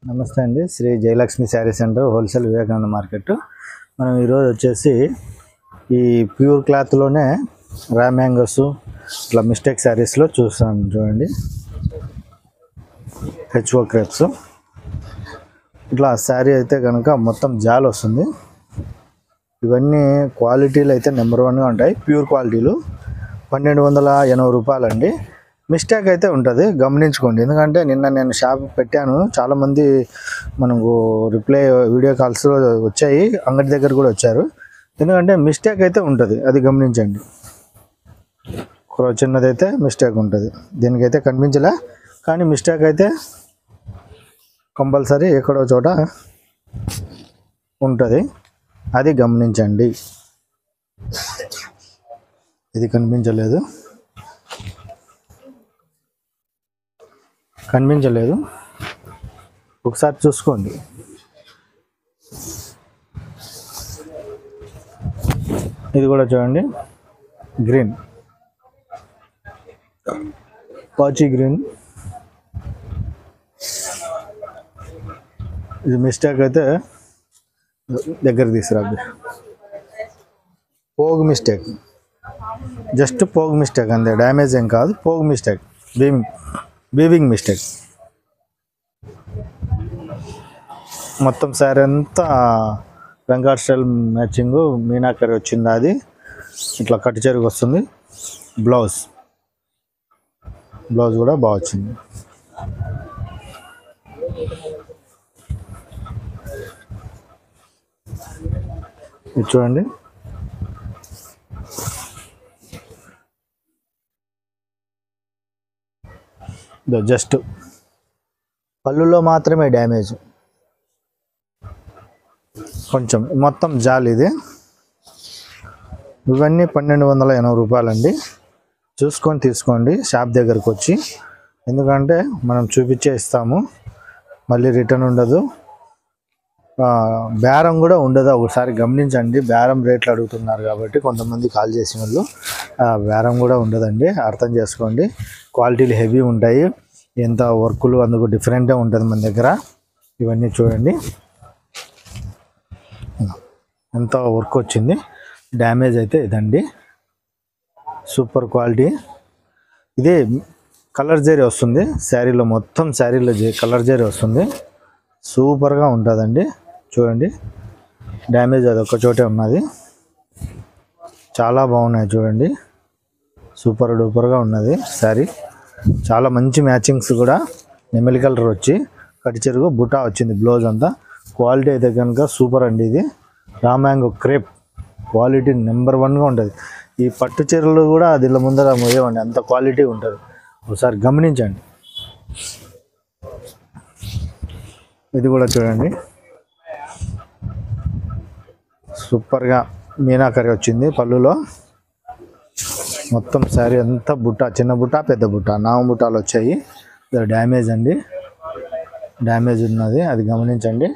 నమస్తే అండి. Shri Jayalakshmi sari centre wholesale Vivekananda market. మనం ఈరోజు వచ్చేసి ఈ ప్యూర్ క్లాత్లోనే రా మ్యాంగోస్ ఇట్లా మిస్టేక్ శారీస్లో చూస్తాను. చూడండి, హెచ్ఓ క్రేప్స్ ఇట్లా శారీ అయితే కనుక మొత్తం జాల్ వస్తుంది. ఇవన్నీ క్వాలిటీలు అయితే నెంబర్ 1గా ఉంటాయి. ప్యూర్ క్వాలిటీలు 1280 రూపాయలండి. మిస్టేక్ అయితే ఉంటుంది, గమనించుకోండి. ఎందుకంటే నిన్న నేను షాప్ పెట్టాను, చాలామంది మనకు రిప్లై వీడియో కాల్స్ వచ్చాయి, అంగడి దగ్గర కూడా వచ్చారు. ఎందుకంటే మిస్టేక్ అయితే ఉంటుంది, అది గమనించండి. చిన్నదైతే మిస్టేక్ ఉంటుంది, దీనికైతే కనిపించలే, కానీ మిస్టేక్ అయితే కంపల్సరీ ఎక్కడో చోట ఉంటుంది, అది గమనించండి. ఇది కనిపించలేదు, ఒకసారి చూసుకోండి. ఇది కూడా చూడండి, గ్రీన్, పాచి గ్రీన్. ఇది మిస్టేక్ అయితే దగ్గర తీసుకురాదు, పోగు మిస్టేక్, జస్ట్ పోగు మిస్టేక్ అంతే, డ్యామేజ్ ఏం కాదు. పోగు మిస్టేక్, వీవింగ్ మిస్టేక్. మొత్తం శారీ అంతా వెంకట్ స్టైల్ మ్యాచింగ్ మీనాకరి వచ్చింది. అది ఇట్లా కట్టు చెరుకు వస్తుంది. బ్లౌజ్ కూడా బాగా వచ్చింది. ఇది చూడండి, జస్ట్ పళ్ళులో మాత్రమే డ్యామేజ్ కొంచెం, మొత్తం జాలి. ఇది ఇవన్నీ 1280 రూపాయలండి. చూసుకొని తీసుకోండి షాప్ దగ్గరకు వచ్చి, ఎందుకంటే మనం చూపించే ఇస్తాము, మళ్ళీ రిటర్న్ ఉండదు, బేరం కూడా ఉండదు. ఒకసారి గమనించండి, బేరం రేట్లు అడుగుతున్నారు కాబట్టి కొంతమంది కాల్ చేసిన వాళ్ళు, బేరం కూడా ఉండదండి, అర్థం చేసుకోండి. క్వాలిటీలు హెవీ ఉంటాయి, ఎంత వర్కులు అందుకు డిఫరెంట్గా ఉంటుంది మన దగ్గర. ఇవన్నీ చూడండి ఎంత వర్క్ వచ్చింది. డ్యామేజ్ అయితే ఇదండి, సూపర్ క్వాలిటీ. ఇది కలర్ జరీ వస్తుంది శారీలో, మొత్తం శారీలో కలర్ జరీ వస్తుంది, సూపర్గా ఉంటుందండి. చూడండి, డ్యామేజ్ అది ఒక చోటే ఉన్నది, చాలా బాగున్నాయి చూడండి, సూపర్ డూపర్గా ఉన్నది శారీ. చాలా మంచి మ్యాచింగ్స్ కూడా, నెమలి కలర్ వచ్చి కట్టి చెరుగు బుటా వచ్చింది, బ్లౌజ్ అంతా. క్వాలిటీ అయితే కనుక సూపర్ అండి. ఇది raw mango crepe quality number 1గా ఉంటుంది. ఈ పట్టు చీరలు కూడా దీని ముందర మోయవండి, అంత క్వాలిటీ ఉంటుంది, ఒకసారి గమనించండి. ఇది కూడా చూడండి, సూపర్గా మీనాకరి వచ్చింది పళ్ళులో. మొత్తం శారీ అంతా బుట్ట, చిన్న బుట్ట పెద్ద బుట్ట, 4 బుట్టాలు వచ్చాయి. డ్యామేజ్ అండి, డ్యామేజ్ ఉన్నది, అది గమనించండి.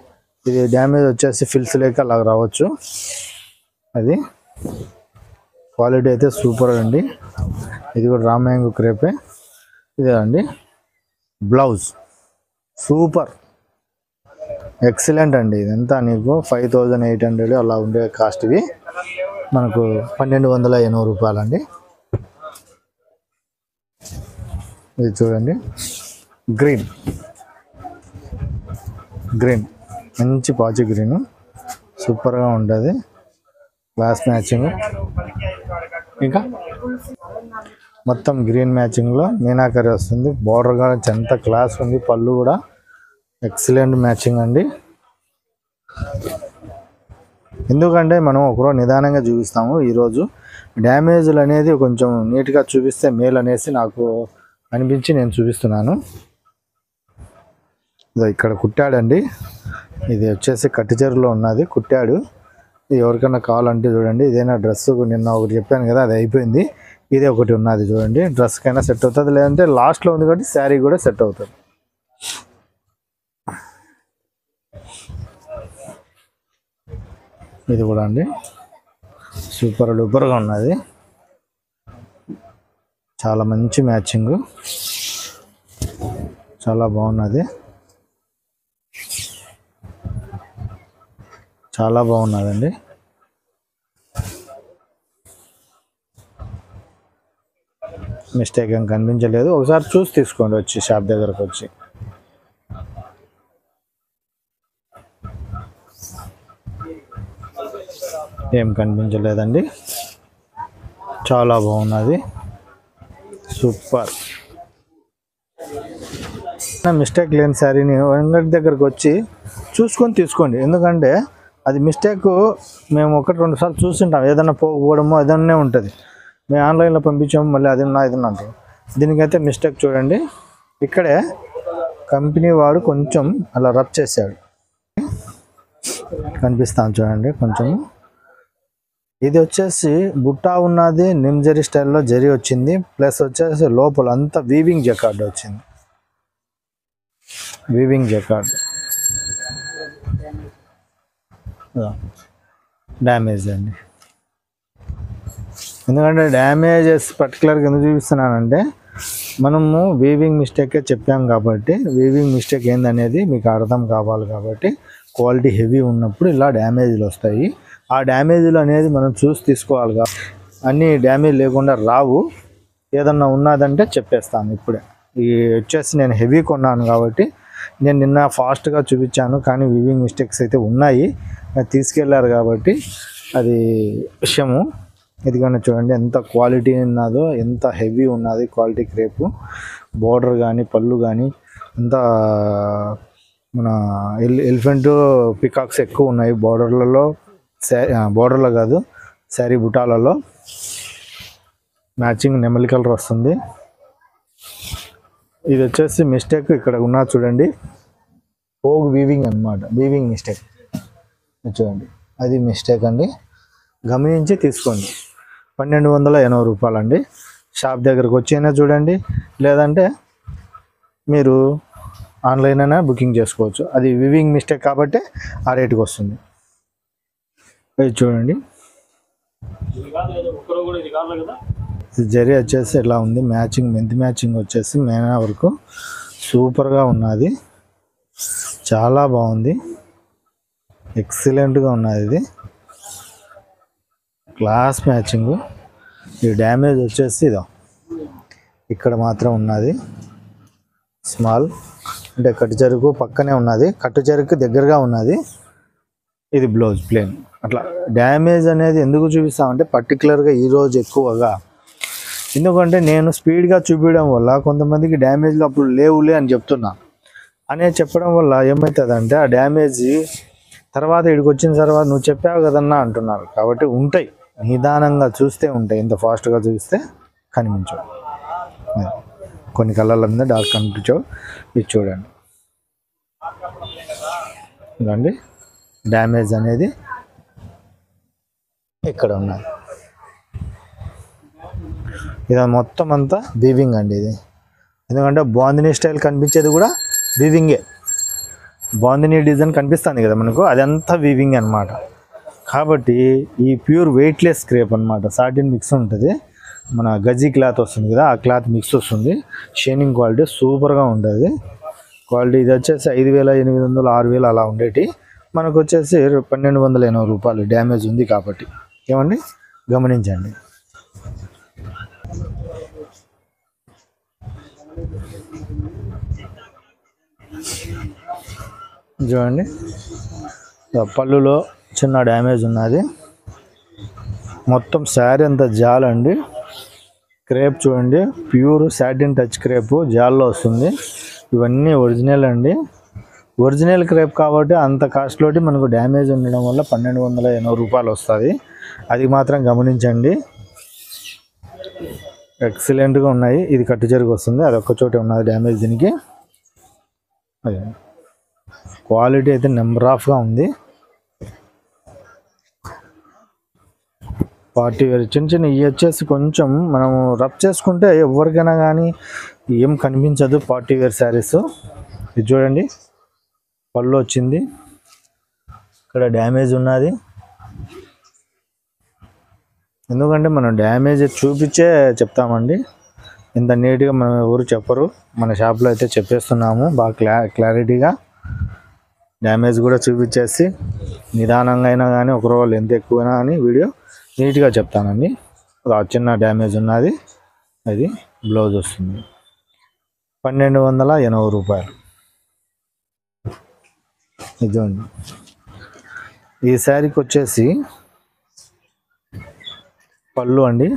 ఇది డ్యామేజ్ వచ్చేసి ఫిల్స్ లేక అలా రావచ్చు. అది క్వాలిటీ అయితే సూపర్ అండి. ఇది కూడా రా మ్యాంగో క్రేపే. ఇదే అండి బ్లౌజ్, సూపర్ ఎక్సలెంట్ అండి. ఇదంతా నీకు 5800 అలా ఉండే కాస్ట్. ఇవి మనకు 1280 రూపాయలండి. ఇది చూడండి, గ్రీన్ మంచి పాచి గ్రీన్, సూపర్గా ఉంటుంది, క్లాస్ మ్యాచింగ్. ఇంకా మొత్తం గ్రీన్ మ్యాచింగ్లో మీనాకరి వస్తుంది, బార్డర్ కూడా ఎంత క్లాస్ ఉంది, పళ్ళు కూడా ఎక్సలెంట్ మ్యాచింగ్ అండి. ఎందుకంటే మనం ఒకరోజు నిదానంగా చూపిస్తాము, ఈరోజు డ్యామేజ్లు అనేది కొంచెం నీట్గా చూపిస్తే మేలు అనేసి నాకు అనిపించి నేను చూపిస్తున్నాను. ఇదో ఇక్కడ కుట్టాడండి, ఇది వచ్చేసి కట్టి చెరువులో ఉన్నది, కుట్టాడు. ఇది ఎవరికైనా కావాలంటే చూడండి, ఇదేనా డ్రెస్ నిన్న ఒకటి చెప్పాను కదా, అది అయిపోయింది. ఇదే ఒకటి ఉన్నది చూడండి, డ్రెస్కైనా సెట్ అవుతుంది, లేదంటే లాస్ట్లో ఉంది కాబట్టి శారీ కూడా సెట్ అవుతుంది. ఇది కూడా అండి సూపర్ డూపర్గా ఉన్నది, చాలా మంచి మ్యాచింగ్, చాలా బాగున్నది. చాలా బాగున్నదండి. మిస్టేక్ ఏం కనిపించలేదు. ఒకసారి చూసి తీసుకోండి వచ్చి షాప్ దగ్గరకు వచ్చి. ఏం కనిపించలేదండి, చాలా బాగున్నది, సూపర్. మిస్టేక్ లేని శారీని అంగడి దగ్గరకు వచ్చి చూసుకొని తీసుకోండి. ఎందుకంటే అది మిస్టేక్ మేము 1-2 సార్లు చూస్తుంటాం, ఏదైనా పోకపోవడమో ఏదైనా ఉంటుంది. మేము ఆన్లైన్లో పంపించాము, మళ్ళీ అది ఉన్నా ఇది అంటారు. దీనికైతే మిస్టేక్ చూడండి, ఇక్కడే కంపెనీ వాడు కొంచెం అలా రబ్ చేశాడు, కనిపిస్తాను చూడండి కొంచెం. ఇది వచ్చేసి బుట్టా ఉన్నది, నిమ్జరీ స్టైల్లో జరీ వచ్చింది, ప్లస్ వచ్చేసి లోపల అంతా వీవింగ్ జకార్డ్ వచ్చింది, వీవింగ్ జకార్డ్. డ్యామేజ్ అండి. ఎందుకంటే డ్యామేజెస్ పర్టికులర్గా ఎందుకు చూపిస్తున్నానంటే మనము వీవింగ్ మిస్టేకే చెప్పాం కాబట్టి, వీవింగ్ మిస్టేక్ ఏందనేది మీకు అర్థం కావాలి కాబట్టి, క్వాలిటీ హెవీ ఉన్నప్పుడు ఇలా డ్యామేజ్లు వస్తాయి. ఆ డ్యామేజ్లు అనేది మనం చూసి తీసుకోవాలి. అన్నీ డ్యామేజ్ లేకుండా రావు. ఏదన్నా ఉన్నదంటే చెప్పేస్తాను ఇప్పుడే. ఈ వచ్చేసి నేను హెవీ కొన్నాను కాబట్టి నేను నిన్న ఫాస్ట్గా చూపించాను, కానీ వీవింగ్ మిస్టేక్స్ అయితే ఉన్నాయి. తీసుకెళ్లారు కాబట్టి అది విషయము. ఇదిగోనే చూడండి ఎంత క్వాలిటీ ఉన్నదో, ఎంత హెవీ ఉన్నది క్వాలిటీ క్రేపు. బోర్డర్ కానీ పళ్ళు కానీ అంత మన ఎలిఫెంట్ పికాక్స్ ఎక్కువ ఉన్నాయి బోర్డర్లలో. బోర్డర్లో కాదు, శారీ బుటాలలో మ్యాచింగ్ నెమలి కలర్ వస్తుంది. ఇది వచ్చేసి మిస్టేక్ ఇక్కడ ఉన్నా చూడండి, పోగ్ వీవింగ్ అనమాట, వీవింగ్ మిస్టేక్ చూడండి, అది మిస్టేక్ అండి. గమనించి తీసుకోండి. 1280 రూపాయలండి. షాప్ దగ్గరకు వచ్చి అయినా చూడండి, లేదంటే మీరు ఆన్లైన్ అయినా బుకింగ్ చేసుకోవచ్చు. అది వీవింగ్ మిస్టేక్ కాబట్టి ఆ రేటుకి వస్తుంది. ఇది చూడండి, ఇది జరీ వచ్చేసి ఇలా ఉంది, మ్యాచింగ్ మెంతి మ్యాచింగ్ వచ్చేసి మేనా వరకు సూపర్గా ఉన్నది, చాలా బాగుంది, ఎక్సలెంట్గా ఉన్నది. ఇది క్లాస్ మ్యాచింగ్. ఈ డ్యామేజ్ వచ్చేసి ఇదో ఇక్కడ మాత్రం ఉన్నది, స్మాల్ అంటే కట్టు చెరుకు పక్కనే ఉన్నది, కట్టు చెరుకు దగ్గరగా ఉన్నది. ఇది బ్లౌజ్ ప్లేన్. అట్లా డ్యామేజ్ అనేది ఎందుకు చూపిస్తామంటే పర్టికులర్గా ఈరోజు ఎక్కువగా, ఎందుకంటే నేను స్పీడ్గా చూపించడం వల్ల కొంతమందికి డ్యామేజ్లు అప్పుడు లేవులే అని చెప్తున్నా. అనేది చెప్పడం వల్ల ఏమవుతుందంటే ఆ డ్యామేజ్ తర్వాత ఇక్కడికి వచ్చిన తర్వాత నువ్వు చెప్పావు కదన్నా అంటున్నారు. కాబట్టి ఉంటాయి, నిదానంగా చూస్తే ఉంటాయి, ఇంత ఫాస్ట్గా చూస్తే కనిపించవు. కొన్ని కలర్ల మీద డార్క్ కనిపించవు. ఇది చూడండి, ఇదండి డ్యామేజ్ అనేది ఇక్కడ ఉన్నది. ఇది మొత్తం అంతా వీవింగ్ అండి. ఇది ఎందుకంటే బాందినీ స్టైల్ కనిపించేది కూడా వీవింగే. బాందినీ డిజైన్ కనిపిస్తుంది కదా మనకు, అదంతా వీవింగ్ అనమాట. కాబట్టి ఈ ప్యూర్ వెయిట్లెస్ క్రేప్ అనమాట. సాటిన్ మిక్స్ ఉంటుంది, మన గజీ క్లాత్ వస్తుంది కదా, ఆ క్లాత్ మిక్స్ వస్తుంది. షైనింగ్ క్వాలిటీ సూపర్గా ఉంటుంది క్వాలిటీ. ఇది వచ్చేసి 5800, 6000 అలా ఉండేటి, మనకు వచ్చేసి 1280 రూపాయలు. డ్యామేజ్ ఉంది కాబట్టి. ఏమండి గమనించండి. చూడండి, పళ్ళులో చిన్న డ్యామేజ్ ఉన్నది. మొత్తం శారీ అంతా జాల్ అండి. క్రేప్ చూడండి, ప్యూర్ సాటిన్ టచ్ క్రేప్ జాల్లో వస్తుంది. ఇవన్నీ ఒరిజినల్ అండి, ఒరిజినల్ క్రేప్ కాబట్టి అంత కాస్ట్లోటి మనకు డ్యామేజ్ ఉండడం వల్ల 1280 రూపాయలు వస్తుంది. అది మాత్రం గమనించండి. ఎక్సలెంట్గా ఉన్నాయి. ఇది కట్టు చెరుకు వస్తుంది, అది ఒక్క చోటే ఉన్నది డ్యామేజ్. దీనికి అదే క్వాలిటీ అయితే నెంబర్ ఆఫ్గా ఉంది. పార్టీ వేర్ చిన్న చిన్న ఇవి వచ్చేసి కొంచెం మనం రబ్ చేసుకుంటే ఎవరికైనా కానీ ఏం కనిపించదు పార్టీ వేర్ శారీస్. ఇది చూడండి, పళ్ళు వచ్చింది, ఇక్కడ డ్యామేజ్ ఉన్నది. ఎందుకంటే మనం డ్యామేజ్ చూపించే చెప్తామండి, ఇంత నీట్గా మనం ఎవరు చెప్పరు. మన షాప్లో అయితే చెప్పేస్తున్నాము బాగా క్లారిటీగా. డ్యామేజ్ కూడా చూపించేసి నిదానంగా అయినా కానీ ఒక రోజు ఎంత ఎక్కువైనా కానీ వీడియో నీట్గా చెప్తానండి. చిన్న డ్యామేజ్ ఉన్నది, అది బ్లౌజ్ వస్తుంది 1280 రూపాయలు. ఇదండి ఈ శారీకి వచ్చేసి పళ్ళు అండి,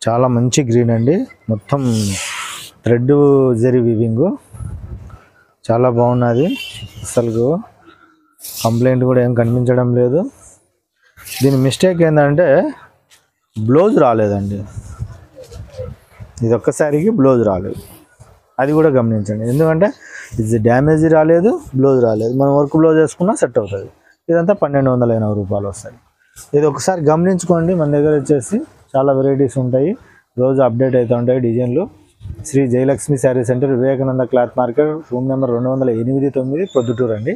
చాలా మంచి గ్రీన్ అండి, మొత్తం థ్రెడ్ జరీ వీవింగ్, చాలా బాగున్నది. అసలు కంప్లైంట్ కూడా ఏం కనిపించడం లేదు. దీని మిస్టేక్ ఏంటంటే బ్లౌజ్ రాలేదండి, ఇది ఒక్కసారికి బ్లౌజ్ రాలేదు, అది కూడా గమనించండి. ఎందుకంటే ఇది డ్యామేజ్ రాలేదు, బ్లౌజ్ రాలేదు, మనం వర్క్ బ్లౌజ్ వేసుకున్నా సెట్ అవుతుంది. ఇదంతా 1280 రూపాయలు వస్తాయి. ఇది ఒకసారి గమనించుకోండి. మన దగ్గర వచ్చేసి చాలా వెరైటీస్ ఉంటాయి, రోజు అప్డేట్ అవుతూ ఉంటాయి డిజైన్లు. Shri Jayalakshmi sari centre, Vivekananda cloth market, room number 289, Proddatur అండి.